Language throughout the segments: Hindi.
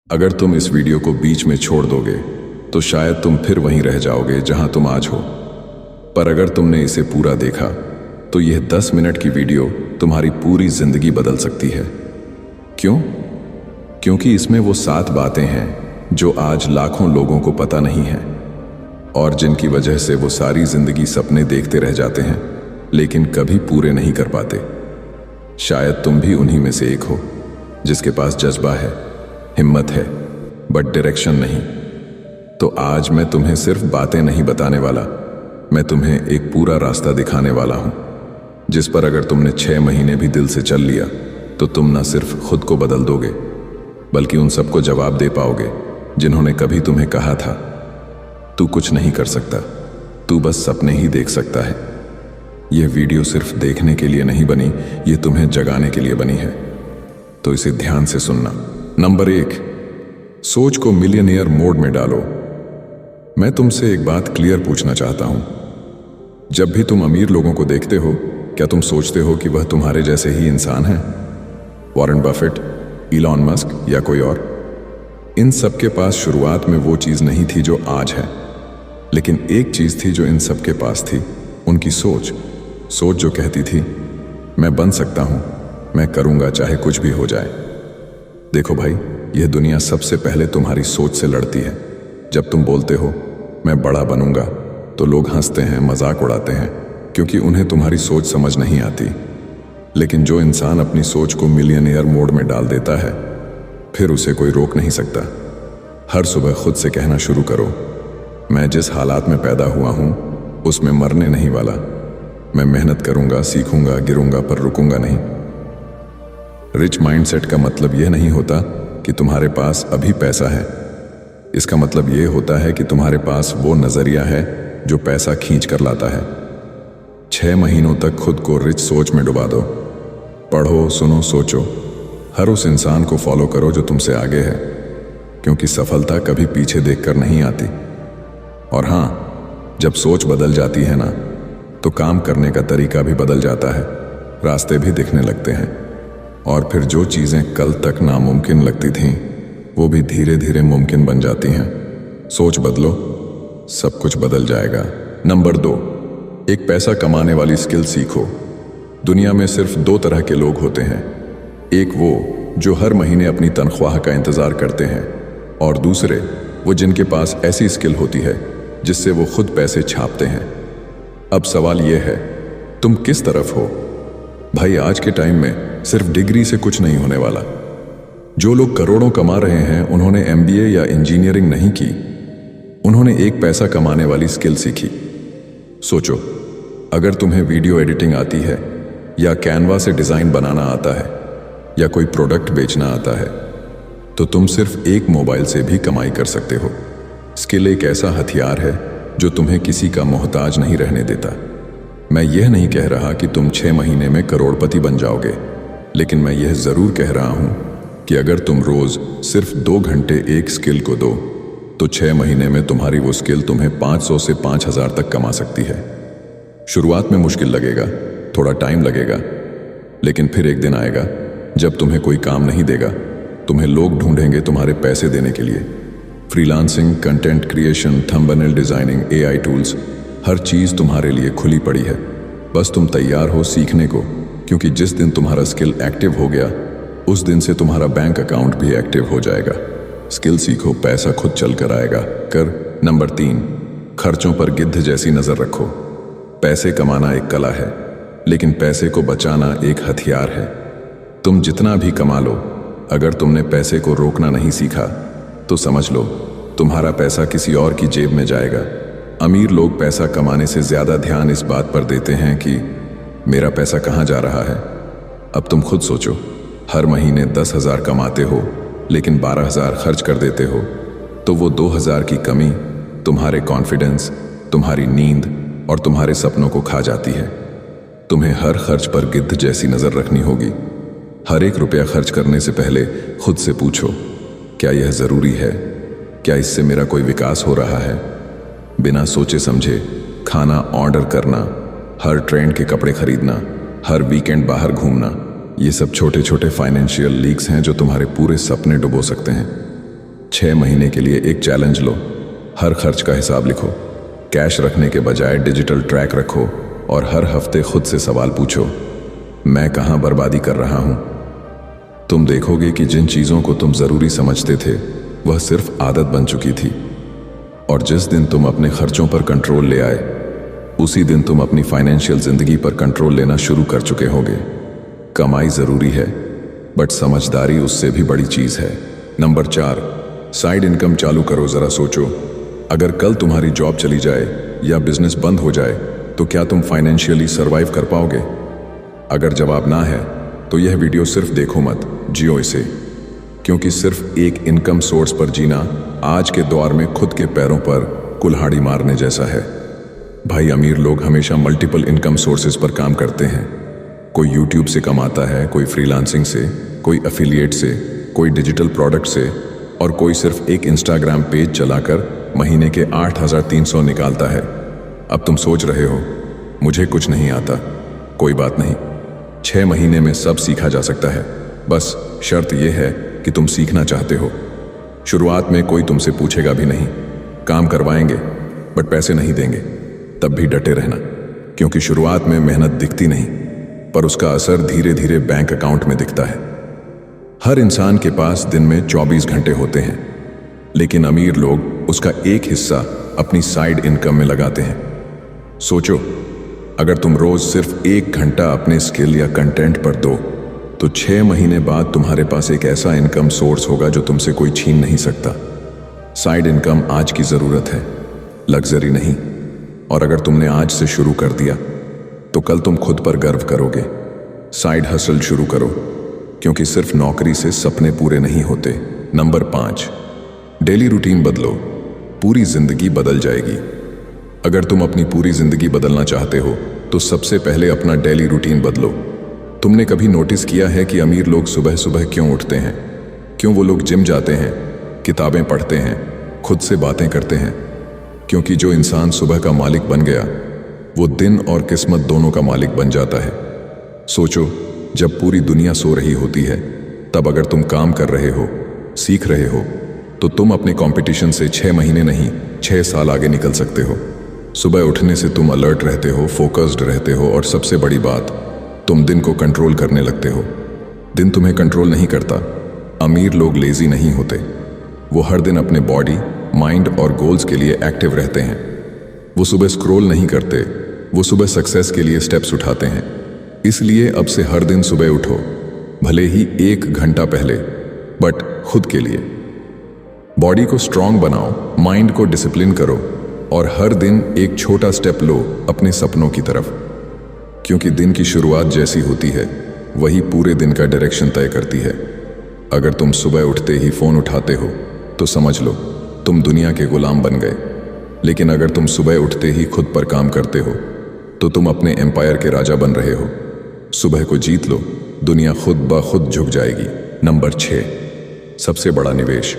अगर तुम इस वीडियो को बीच में छोड़ दोगे तो शायद तुम फिर वहीं रह जाओगे जहां तुम आज हो। पर अगर तुमने इसे पूरा देखा तो यह 10 मिनट की वीडियो तुम्हारी पूरी जिंदगी बदल सकती है। क्यों? क्योंकि इसमें वो 7 बातें हैं जो आज लाखों लोगों को पता नहीं है और जिनकी वजह से वो सारी जिंदगी सपने देखते रह जाते हैं लेकिन कभी पूरे नहीं कर पाते। शायद तुम भी उन्हीं में से एक हो जिसके पास जज्बा है, हिम्मत है, बट डायरेक्शन नहीं। तो आज मैं तुम्हें सिर्फ बातें नहीं बताने वाला, मैं तुम्हें एक पूरा रास्ता दिखाने वाला हूं जिस पर अगर तुमने 6 महीने भी दिल से चल लिया तो तुम न सिर्फ खुद को बदल दोगे बल्कि उन सबको जवाब दे पाओगे जिन्होंने कभी तुम्हें कहा था तू कुछ नहीं कर सकता, तू बस सपने ही देख सकता है। यह वीडियो सिर्फ देखने के लिए नहीं बनी, यह तुम्हें जगाने के लिए बनी है। तो इसे ध्यान से सुनना। नंबर 1, सोच को मिलियनेयर मोड में डालो। मैं तुमसे एक बात क्लियर पूछना चाहता हूं। जब भी तुम अमीर लोगों को देखते हो, क्या तुम सोचते हो कि वह तुम्हारे जैसे ही इंसान हैं? वॉरेन बफेट, इलॉन मस्क या कोई और? इन सब के पास शुरुआत में वो चीज नहीं थी जो आज है, लेकिन एक चीज थी जो इन सब के पास थी, उनकी सोच जो कहती थी मैं बन सकता हूं, मैं करूंगा चाहे कुछ भी हो जाए। देखो भाई, यह दुनिया सबसे पहले तुम्हारी सोच से लड़ती है। जब तुम बोलते हो मैं बड़ा बनूंगा तो लोग हंसते हैं, मजाक उड़ाते हैं क्योंकि उन्हें तुम्हारी सोच समझ नहीं आती। लेकिन जो इंसान अपनी सोच को मिलियनेयर मोड में डाल देता है फिर उसे कोई रोक नहीं सकता। हर सुबह खुद से कहना शुरू करो, मैं जिस हालात में पैदा हुआ हूं उसमें मरने नहीं वाला। मैं मेहनत करूंगा, सीखूंगा, गिरूंगा पर रुकूंगा नहीं। रिच माइंडसेट का मतलब यह नहीं होता कि तुम्हारे पास अभी पैसा है। इसका मतलब यह होता है कि तुम्हारे पास वो नजरिया है जो पैसा खींच कर लाता है। 6 महीनों तक खुद को रिच सोच में डुबा दो। पढ़ो, सुनो, सोचो। हर उस इंसान को फॉलो करो जो तुमसे आगे है, क्योंकि सफलता कभी पीछे देखकर नहीं आती। और हां, जब सोच बदल जाती है ना, तो काम करने का तरीका भी बदल जाता है, रास्ते भी दिखने लगते हैं और फिर जो चीजें कल तक नामुमकिन लगती थीं वो भी धीरे धीरे मुमकिन बन जाती हैं। सोच बदलो, सब कुछ बदल जाएगा। नंबर 2, एक पैसा कमाने वाली स्किल सीखो। दुनिया में सिर्फ 2 तरह के लोग होते हैं, एक वो जो हर महीने अपनी तनख्वाह का इंतजार करते हैं और दूसरे वो जिनके पास ऐसी स्किल होती है जिससे वो खुद पैसे छापते हैं। अब सवाल यह है, तुम किस तरफ हो? भाई, आज के टाइम में सिर्फ डिग्री से कुछ नहीं होने वाला। जो लोग करोड़ों कमा रहे हैं उन्होंने MBA या इंजीनियरिंग नहीं की, उन्होंने एक पैसा कमाने वाली स्किल सीखी। सोचो, अगर तुम्हें वीडियो एडिटिंग आती है या कैनवा से डिजाइन बनाना आता है या कोई प्रोडक्ट बेचना आता है तो तुम सिर्फ एक मोबाइल से भी कमाई कर सकते हो। स्किल एक ऐसा हथियार है जो तुम्हें किसी का मोहताज नहीं रहने देता। मैं यह नहीं कह रहा कि तुम 6 महीने में करोड़पति बन जाओगे, लेकिन मैं यह जरूर कह रहा हूं कि अगर तुम रोज सिर्फ 2 घंटे एक स्किल को दो तो 6 महीने में तुम्हारी वो स्किल तुम्हें 500 से 5000 तक कमा सकती है। शुरुआत में मुश्किल लगेगा, थोड़ा टाइम लगेगा, लेकिन फिर एक दिन आएगा जब तुम्हें कोई काम नहीं देगा, तुम्हें लोग ढूंढेंगे तुम्हारे पैसे देने के लिए। Freelancing, content creation, thumbnail designing, AI tools, हर चीज तुम्हारे लिए खुली पड़ी है। बस तुम तैयार हो सीखने को, क्योंकि जिस दिन तुम्हारा स्किल एक्टिव हो गया उस दिन से तुम्हारा बैंक अकाउंट भी एक्टिव हो जाएगा। स्किल सीखो, पैसा खुद चल कर आएगा। कर। नंबर 3, खर्चों पर गिद्ध जैसी नजर रखो। पैसे कमाना एक कला है, लेकिन पैसे को बचाना एक हथियार है। तुम जितना भी कमा लो, अगर तुमने पैसे को रोकना नहीं सीखा तो समझ लो तुम्हारा पैसा किसी और की जेब में जाएगा। अमीर लोग पैसा कमाने से ज्यादा ध्यान इस बात पर देते हैं कि मेरा पैसा कहाँ जा रहा है। अब तुम खुद सोचो, हर महीने 10,000 कमाते हो लेकिन 12,000 खर्च कर देते हो, तो वो 2,000 की कमी तुम्हारे कॉन्फिडेंस, तुम्हारी नींद और तुम्हारे सपनों को खा जाती है। तुम्हें हर खर्च पर गिद्ध जैसी नजर रखनी होगी। हर एक रुपया खर्च करने से पहले खुद से पूछो, क्या यह जरूरी है? क्या इससे मेरा कोई विकास हो रहा है? बिना सोचे समझे खाना ऑर्डर करना, हर ट्रेंड के कपड़े खरीदना, हर वीकेंड बाहर घूमना, ये सब छोटे छोटे फाइनेंशियल लीक्स हैं जो तुम्हारे पूरे सपने डुबो सकते हैं। 6 महीने के लिए एक चैलेंज लो। हर खर्च का हिसाब लिखो, कैश रखने के बजाय डिजिटल ट्रैक रखो और हर हफ्ते खुद से सवाल पूछो, मैं कहाँ बर्बादी कर रहा हूँ। तुम देखोगे कि जिन चीज़ों को तुम ज़रूरी समझते थे वह सिर्फ आदत बन चुकी थी। और जिस दिन तुम अपने खर्चों पर कंट्रोल ले आए, उसी दिन तुम अपनी फाइनेंशियल ज़िंदगी पर कंट्रोल लेना शुरू कर चुके होगे। कमाई ज़रूरी है, बट समझदारी उससे भी बड़ी चीज़ है। नंबर 4, साइड इनकम चालू करो। ज़रा सोचो, अगर कल तुम्हारी जॉब चली जाए या बिजनेस बंद हो जाए तो क्या तुम फाइनेंशियली सर्वाइव कर पाओगे? अगर जवाब ना है तो यह वीडियो सिर्फ देखो मत, जियो इसे। क्योंकि सिर्फ एक इनकम सोर्स पर जीना आज के दौर में खुद के पैरों पर कुल्हाड़ी मारने जैसा है। भाई, अमीर लोग हमेशा मल्टीपल इनकम सोर्सेज पर काम करते हैं। कोई यूट्यूब से कमाता है, कोई फ्रीलांसिंग से, कोई एफिलिएट से, कोई डिजिटल प्रोडक्ट से और कोई सिर्फ एक इंस्टाग्राम पेज चलाकर महीने के 8,300 निकालता है। अब तुम सोच रहे हो मुझे कुछ नहीं आता। कोई बात नहीं, 6 महीने में सब सीखा जा सकता है। बस शर्त यह है कि तुम सीखना चाहते हो। शुरुआत में कोई तुमसे पूछेगा भी नहीं, काम करवाएंगे बट पैसे नहीं देंगे। तब भी डटे रहना, क्योंकि शुरुआत में मेहनत दिखती नहीं पर उसका असर धीरे धीरे बैंक अकाउंट में दिखता है। हर इंसान के पास दिन में 24 घंटे होते हैं, लेकिन अमीर लोग उसका एक हिस्सा अपनी साइड इनकम में लगाते हैं। सोचो, अगर तुम रोज सिर्फ 1 घंटा अपने स्किल या कंटेंट पर दो तो 6 महीने बाद तुम्हारे पास एक ऐसा इनकम सोर्स होगा जो तुमसे कोई छीन नहीं सकता। साइड इनकम आज की ज़रूरत है, लग्जरी नहीं। और अगर तुमने आज से शुरू कर दिया तो कल तुम खुद पर गर्व करोगे। साइड हसल शुरू करो, क्योंकि सिर्फ नौकरी से सपने पूरे नहीं होते। नंबर 5, डेली रूटीन बदलो, पूरी जिंदगी बदल जाएगी। अगर तुम अपनी पूरी जिंदगी बदलना चाहते हो तो सबसे पहले अपना डेली रूटीन बदलो। तुमने कभी नोटिस किया है कि अमीर लोग सुबह सुबह क्यों उठते हैं? क्यों वो लोग जिम जाते हैं, किताबें पढ़ते हैं, खुद से बातें करते हैं? क्योंकि जो इंसान सुबह का मालिक बन गया वो दिन और किस्मत दोनों का मालिक बन जाता है। सोचो, जब पूरी दुनिया सो रही होती है तब अगर तुम काम कर रहे हो, सीख रहे हो, तो तुम अपने कंपटीशन से 6 महीने नहीं 6 साल आगे निकल सकते हो। सुबह उठने से तुम अलर्ट रहते हो, फोकस्ड रहते हो और सबसे बड़ी बात, तुम दिन को कंट्रोल करने लगते हो। दिन तुम्हें कंट्रोल नहीं करता। अमीर लोग लेजी नहीं होते, वो हर दिन अपने बॉडी, माइंड और गोल्स के लिए एक्टिव रहते हैं। वो सुबह स्क्रॉल नहीं करते, वो सुबह सक्सेस के लिए स्टेप्स उठाते हैं। इसलिए अब से हर दिन सुबह उठो, भले ही 1 घंटा पहले, बट खुद के लिए। बॉडी को स्ट्रांग बनाओ, माइंड को डिसिप्लिन करो और हर दिन एक छोटा स्टेप लो अपने सपनों की तरफ। क्योंकि दिन की शुरुआत जैसी होती है वही पूरे दिन का डायरेक्शन तय करती है। अगर तुम सुबह उठते ही फ़ोन उठाते हो तो समझ लो तुम दुनिया के गुलाम बन गए। लेकिन अगर तुम सुबह उठते ही खुद पर काम करते हो तो तुम अपने एम्पायर के राजा बन रहे हो। सुबह को जीत लो, दुनिया खुद ब खुद झुक जाएगी। नंबर 6, सबसे बड़ा निवेश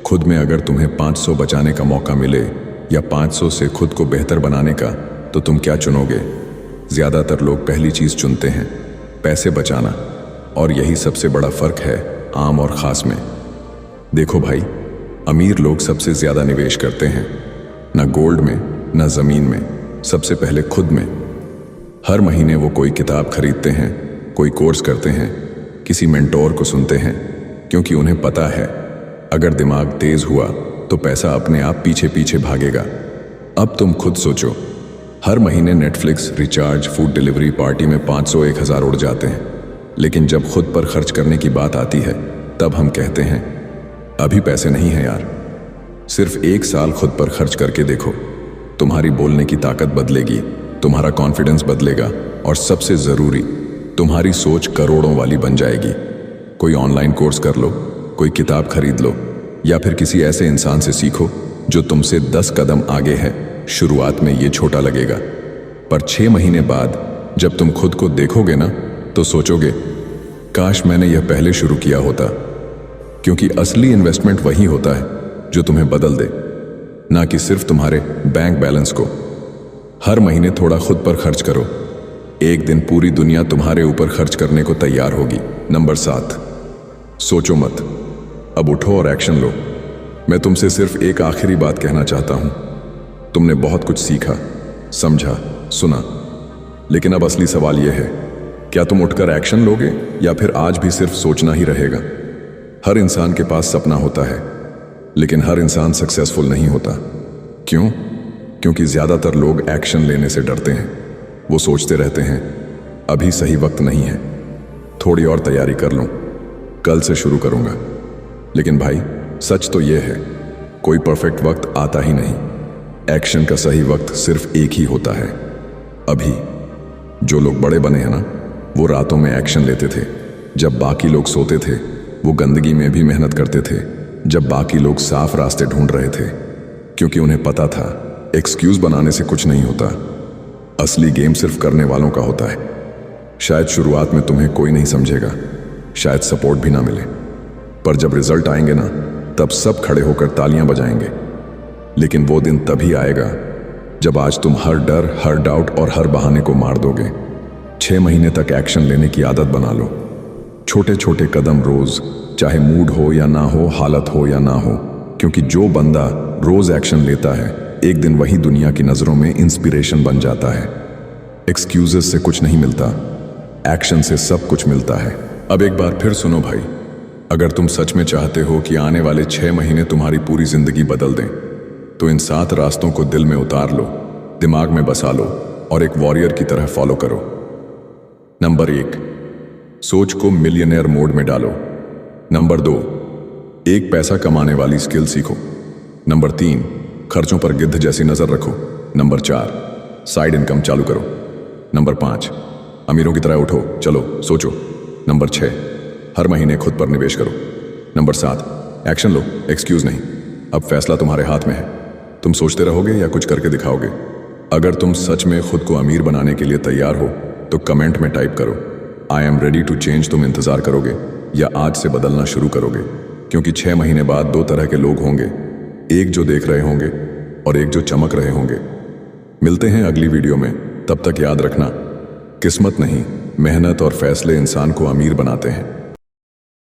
खुद में। अगर तुम्हें 500 बचाने का मौका मिले या 500 से खुद को बेहतर बनाने का, तो तुम क्या चुनोगे? ज़्यादातर लोग पहली चीज़ चुनते हैं, पैसे बचाना। और यही सबसे बड़ा फ़र्क है आम और ख़ास में। देखो भाई, अमीर लोग सबसे ज़्यादा निवेश करते हैं, ना गोल्ड में, ना ज़मीन में, सबसे पहले खुद में। हर महीने वो कोई किताब खरीदते हैं, कोई कोर्स करते हैं, किसी मेंटोर को सुनते हैं, क्योंकि उन्हें पता है अगर दिमाग तेज़ हुआ तो पैसा अपने आप पीछे पीछे भागेगा। अब तुम खुद सोचो, हर महीने Netflix, recharge, food delivery, party में 500-1000 उड़ जाते हैं। लेकिन जब खुद पर खर्च करने की बात आती है तब हम कहते हैं अभी पैसे नहीं हैं यार। सिर्फ 1 साल खुद पर खर्च करके देखो, तुम्हारी बोलने की ताकत बदलेगी, तुम्हारा कॉन्फिडेंस बदलेगा और सबसे ज़रूरी, तुम्हारी सोच करोड़ों वाली बन जाएगी। कोई ऑनलाइन कोर्स कर लो, कोई किताब खरीद लो या फिर किसी ऐसे इंसान से सीखो जो तुमसे 10 कदम आगे है। शुरुआत में ये छोटा लगेगा, पर 6 महीने बाद जब तुम खुद को देखोगे ना तो सोचोगे काश मैंने यह पहले शुरू किया होता। क्योंकि असली इन्वेस्टमेंट वही होता है जो तुम्हें बदल दे, ना कि सिर्फ तुम्हारे बैंक बैलेंस को। हर महीने थोड़ा खुद पर खर्च करो, एक दिन पूरी दुनिया तुम्हारे ऊपर खर्च करने को तैयार होगी। नंबर 7, सोचो मत, अब उठो और एक्शन लो। मैं तुमसे सिर्फ एक आखिरी बात कहना चाहता हूं। तुमने बहुत कुछ सीखा, समझा, सुना, लेकिन अब असली सवाल यह है, क्या तुम उठकर एक्शन लोगे या फिर आज भी सिर्फ सोचना ही रहेगा? हर इंसान के पास सपना होता है, लेकिन हर इंसान सक्सेसफुल नहीं होता। क्यों? क्योंकि ज्यादातर लोग एक्शन लेने से डरते हैं। वो सोचते रहते हैं अभी सही वक्त नहीं है, थोड़ी और तैयारी कर लूं, कल से शुरू करूंगा। लेकिन भाई, सच तो यह है, कोई परफेक्ट वक्त आता ही नहीं। एक्शन का सही वक्त सिर्फ एक ही होता है, अभी। जो लोग बड़े बने हैं ना, वो रातों में एक्शन लेते थे। जब बाकी लोग सोते थे, वो गंदगी में भी मेहनत करते थे। जब बाकी लोग साफ रास्ते ढूंढ रहे थे, क्योंकि उन्हें पता था एक्सक्यूज बनाने से कुछ नहीं होता। असली गेम सिर्फ करने वालों का होता है। शायद शुरुआत में तुम्हें कोई नहीं समझेगा, शायद सपोर्ट भी ना मिले, पर जब रिजल्ट आएंगे ना, तब सब खड़े होकर तालियां बजाएंगे। लेकिन वो दिन तभी आएगा जब आज तुम हर डर, हर डाउट और हर बहाने को मार दोगे। 6 महीने तक एक्शन लेने की आदत बना लो। छोटे छोटे कदम रोज, चाहे मूड हो या ना हो, हालत हो या ना हो, क्योंकि जो बंदा रोज एक्शन लेता है, एक दिन वही दुनिया की नजरों में इंस्पिरेशन बन जाता है। एक्सक्यूजेस से कुछ नहीं मिलता, एक्शन से सब कुछ मिलता है। अब एक बार फिर सुनो भाई, अगर तुम सच में चाहते हो कि आने वाले 6 महीने तुम्हारी पूरी जिंदगी बदल दें, तो इन 7 रास्तों को दिल में उतार लो, दिमाग में बसा लो और एक वॉरियर की तरह फॉलो करो। नंबर 1, सोच को मिलियनेयर मोड में डालो। नंबर 2, एक पैसा कमाने वाली स्किल सीखो। नंबर 3, खर्चों पर गिद्ध जैसी नजर रखो। नंबर 4, साइड इनकम चालू करो। नंबर 5, अमीरों की तरह उठो, चलो, सोचो। नंबर 6, हर महीने खुद पर निवेश करो। नंबर 7, एक्शन लो, एक्सक्यूज नहीं। अब फैसला तुम्हारे हाथ में है, तुम सोचते रहोगे या कुछ करके दिखाओगे। अगर तुम सच में खुद को अमीर बनाने के लिए तैयार हो, तो कमेंट में टाइप करो I am ready to change. तुम इंतजार करोगे या आज से बदलना शुरू करोगे? क्योंकि 6 महीने बाद 2 तरह के लोग होंगे, एक जो देख रहे होंगे और एक जो चमक रहे होंगे। मिलते हैं अगली वीडियो में, तब तक याद रखना, किस्मत नहीं, मेहनत और फैसले इंसान को अमीर बनाते हैं।